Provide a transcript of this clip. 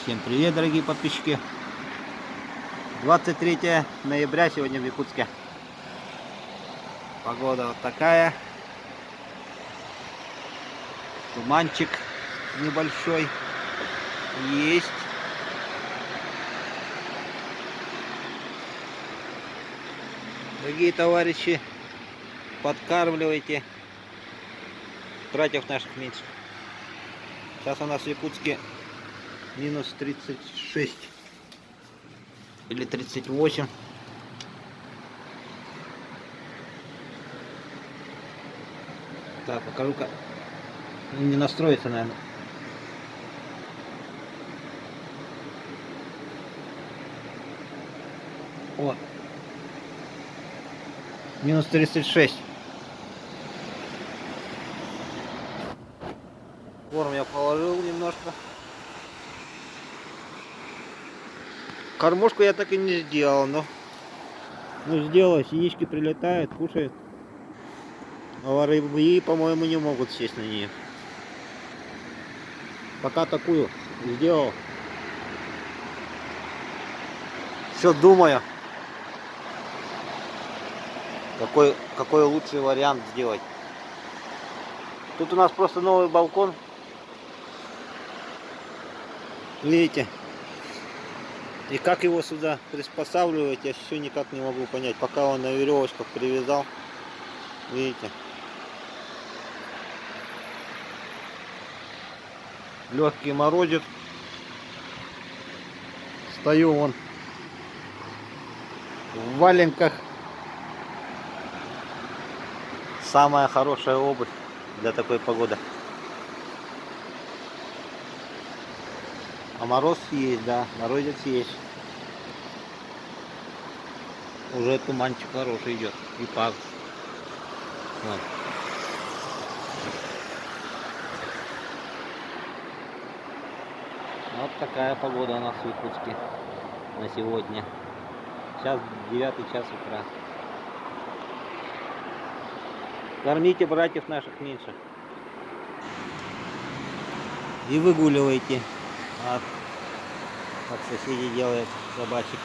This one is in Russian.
Всем привет, дорогие подписчики. 23 ноября сегодня в Якутске. Погода вот такая. Туманчик небольшой есть. Дорогие товарищи, подкармливайте братьев наших меньших. Сейчас у нас в Якутске минус 36 или 38. Так, покажу-ка. Не настроится, наверное. Вот. Минус 36. Корм я положил немножко. Кормушку я так и не сделал, но сделаю. Синички прилетают, кушают. А рыбы, по-моему, не могут сесть на нее. Пока такую сделал. Все думаю, какой лучший вариант сделать. Тут у нас просто новый балкон. Видите? И как его сюда приспосабливать, я еще никак не могу понять. Пока он на веревочках привязал. Видите? Легкий морозит. Стою вон в валенках. Самая хорошая обувь для такой погоды. А мороз есть, да, морозец есть. Уже туманчик хороший идет. И пар. Вот. Вот такая погода у нас в Якутске на сегодня. Сейчас 9 час утра. Кормите братьев наших меньших. И выгуливайте. Как соседи делают собачек.